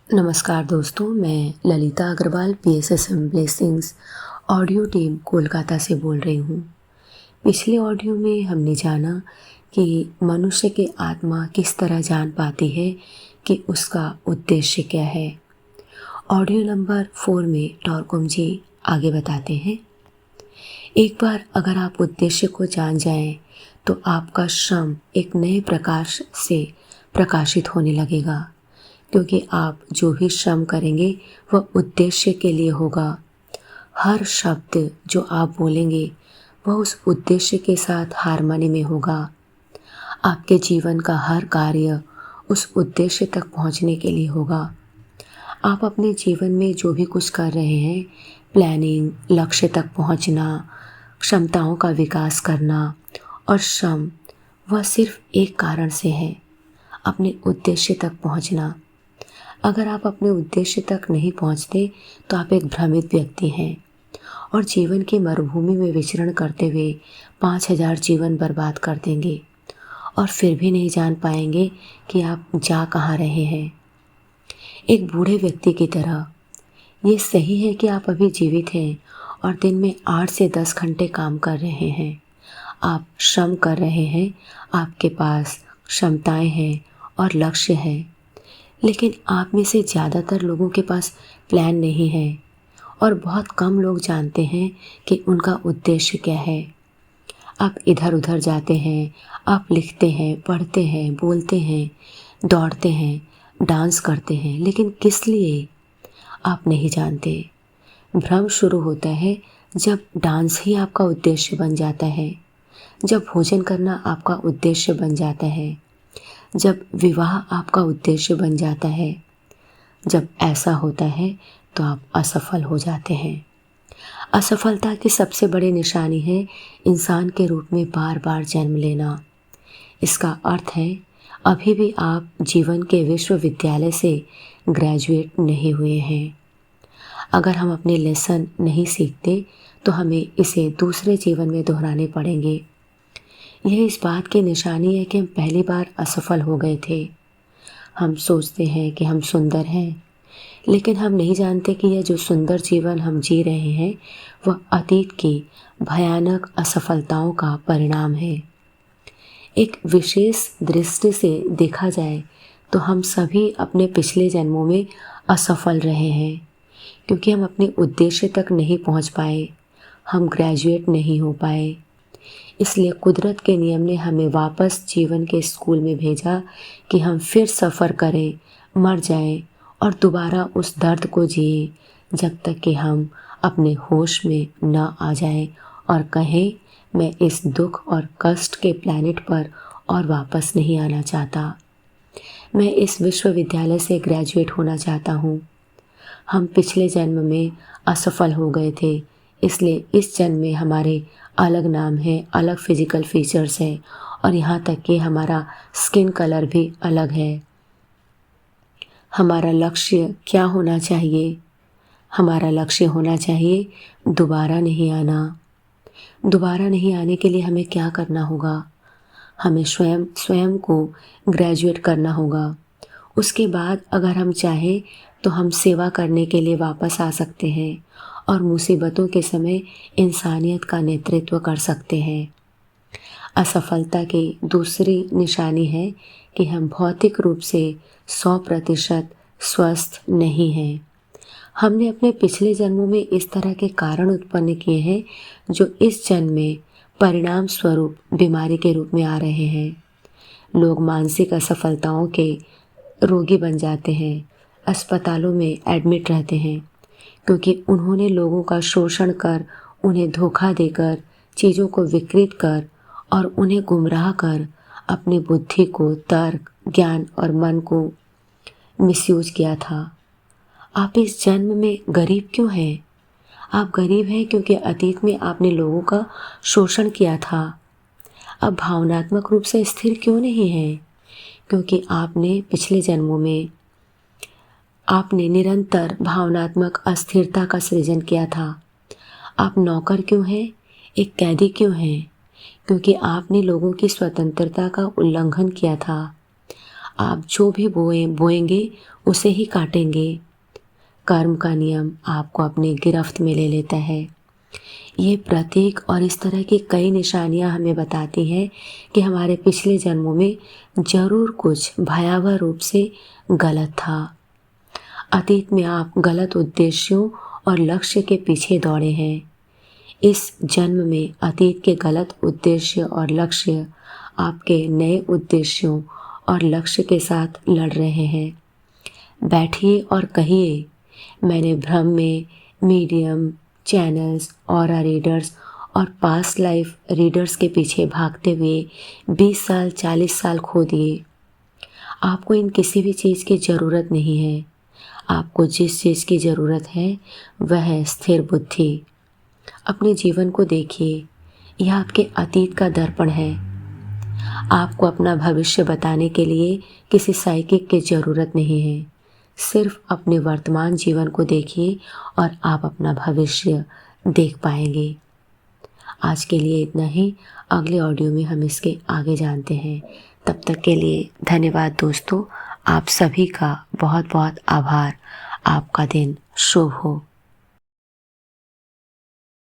नमस्कार दोस्तों, मैं Lalita Agarwal PSSM blessings audio team Kolkata से बोल रही हूँ। पिछले ऑडियो में हमने जाना कि मनुष्य की आत्मा किस तरह जान पाती है कि उसका उद्देश्य क्या है। ऑडियो नंबर 4 में टॉरकोम जी आगे बताते हैं, एक बार अगर आप उद्देश्य को जान जाएं तो आपका श्रम एक नए प्रकाश से प्रकाशित होने लगेगा, क्योंकि आप जो भी श्रम करेंगे वह उद्देश्य के लिए होगा। हर शब्द जो आप बोलेंगे वह उस उद्देश्य के साथ हार्मनी में होगा। आपके जीवन का हर कार्य उस उद्देश्य तक पहुंचने के लिए होगा। आप अपने जीवन में जो भी कुछ कर रहे हैं, प्लानिंग, लक्ष्य तक पहुंचना, क्षमताओं का विकास करना और श्रम, वह सिर्फ एक कारण से है, अपने उद्देश्य तक पहुंचना। अगर आप अपने उद्देश्य तक नहीं पहुंचते तो आप एक भ्रमित व्यक्ति हैं और जीवन की मरुभूमि में विचरण करते हुए 5000 जीवन बर्बाद कर देंगे और फिर भी नहीं जान पाएंगे कि आप जा कहाँ रहे हैं। एक बूढ़े व्यक्ति की तरह ये सही है कि आप अभी जीवित हैं और दिन में 8 से 10 घंटे काम कर रहे हैं। आप श्रम कर रहे हैं, आपके पास क्षमताएं हैं और लक्ष्य है, लेकिन आप में से ज़्यादातर लोगों के पास प्लान नहीं है और बहुत कम लोग जानते हैं कि उनका उद्देश्य क्या है। आप इधर उधर जाते हैं, आप लिखते हैं, पढ़ते हैं, बोलते हैं, दौड़ते हैं, डांस करते हैं, लेकिन किस लिए आप नहीं जानते। भ्रम शुरू होता है जब डांस ही आपका उद्देश्य बन जाता है, जब भोजन करना आपका उद्देश्य बन जाता है, जब विवाह आपका उद्देश्य बन जाता है। जब ऐसा होता है तो आप असफल हो जाते हैं। असफलता की सबसे बड़ी निशानी है इंसान के रूप में बार बार जन्म लेना। इसका अर्थ है अभी भी आप जीवन के विश्वविद्यालय से ग्रेजुएट नहीं हुए हैं। अगर हम अपने लेसन नहीं सीखते तो हमें इसे दूसरे जीवन में दोहराने पड़ेंगे। यह इस बात की निशानी है कि हम पहली बार असफल हो गए थे। हम सोचते हैं कि हम सुंदर हैं, लेकिन हम नहीं जानते कि यह जो सुंदर जीवन हम जी रहे हैं वह अतीत की भयानक असफलताओं का परिणाम है। एक विशेष दृष्टि से देखा जाए तो हम सभी अपने पिछले जन्मों में असफल रहे हैं, क्योंकि हम अपने उद्देश्य तक नहीं पहुंच पाए, हम ग्रेजुएट नहीं हो पाए। इसलिए कुदरत के नियम ने हमें वापस जीवन के स्कूल में भेजा कि हम फिर सफ़र करें, मर जाएं और दोबारा उस दर्द को जिए जब तक कि हम अपने होश में न आ जाएं और कहें, मैं इस दुख और कष्ट के प्लैनेट पर और वापस नहीं आना चाहता। मैं इस विश्वविद्यालय से ग्रेजुएट होना चाहता हूँ। हम पिछले जन्म में असफल हो गए थे, इसलिए इस जन्म में हमारे अलग नाम है, अलग फिजिकल फीचर्स है और यहाँ तक कि हमारा स्किन कलर भी अलग है। हमारा लक्ष्य क्या होना चाहिए? हमारा लक्ष्य होना चाहिए दोबारा नहीं आना। दोबारा नहीं आने के लिए हमें क्या करना होगा? हमें स्वयं को ग्रेजुएट करना होगा। उसके बाद अगर हम चाहें तो हम सेवा करने के लिए वापस आ सकते हैं और मुसीबतों के समय इंसानियत का नेतृत्व कर सकते हैं। असफलता की दूसरी निशानी है कि हम भौतिक रूप से 100% स्वस्थ नहीं हैं। हमने अपने पिछले जन्मों में इस तरह के कारण उत्पन्न किए हैं जो इस जन्म में परिणाम स्वरूप बीमारी के रूप में आ रहे हैं। लोग मानसिक असफलताओं के रोगी बन जाते हैं, अस्पतालों में एडमिट रहते हैं, क्योंकि उन्होंने लोगों का शोषण कर, उन्हें धोखा देकर, चीज़ों को विकृत कर और उन्हें गुमराह कर अपनी बुद्धि को, तर्क, ज्ञान और मन को मिसयूज किया था। आप इस जन्म में गरीब क्यों हैं? आप गरीब हैं क्योंकि अतीत में आपने लोगों का शोषण किया था। अब भावनात्मक रूप से स्थिर क्यों नहीं हैं? क्योंकि आपने पिछले जन्मों में आपने निरंतर भावनात्मक अस्थिरता का सृजन किया था। आप नौकर क्यों हैं? एक कैदी क्यों हैं? क्योंकि आपने लोगों की स्वतंत्रता का उल्लंघन किया था। आप जो भी बोएंगे उसे ही काटेंगे। कर्म का नियम आपको अपनी गिरफ्त में ले लेता है। ये प्रतीक और इस तरह की कई निशानियां हमें बताती हैं कि हमारे पिछले जन्मों में ज़रूर कुछ भयावह रूप से गलत था। अतीत में आप गलत उद्देश्यों और लक्ष्य के पीछे दौड़े हैं। इस जन्म में अतीत के गलत उद्देश्य और लक्ष्य आपके नए उद्देश्यों और लक्ष्य के साथ लड़ रहे हैं। बैठिए और कहिए, मैंने भ्रम में मीडियम, चैनल्स, ऑरा रीडर्स और पास्ट लाइफ रीडर्स के पीछे भागते हुए 20 साल 40 साल खो दिए। आपको इन किसी भी चीज़ की ज़रूरत नहीं है। आपको जिस चीज़ की ज़रूरत है वह है स्थिर बुद्धि। अपने जीवन को देखिए, यह आपके अतीत का दर्पण है। आपको अपना भविष्य बताने के लिए किसी साइकिक की ज़रूरत नहीं है। सिर्फ अपने वर्तमान जीवन को देखिए और आप अपना भविष्य देख पाएंगे। आज के लिए इतना ही। अगले ऑडियो में हम इसके आगे जानते हैं। तब तक के लिए धन्यवाद दोस्तों। आप सभी का बहुत बहुत आभार। आपका दिन शुभ हो।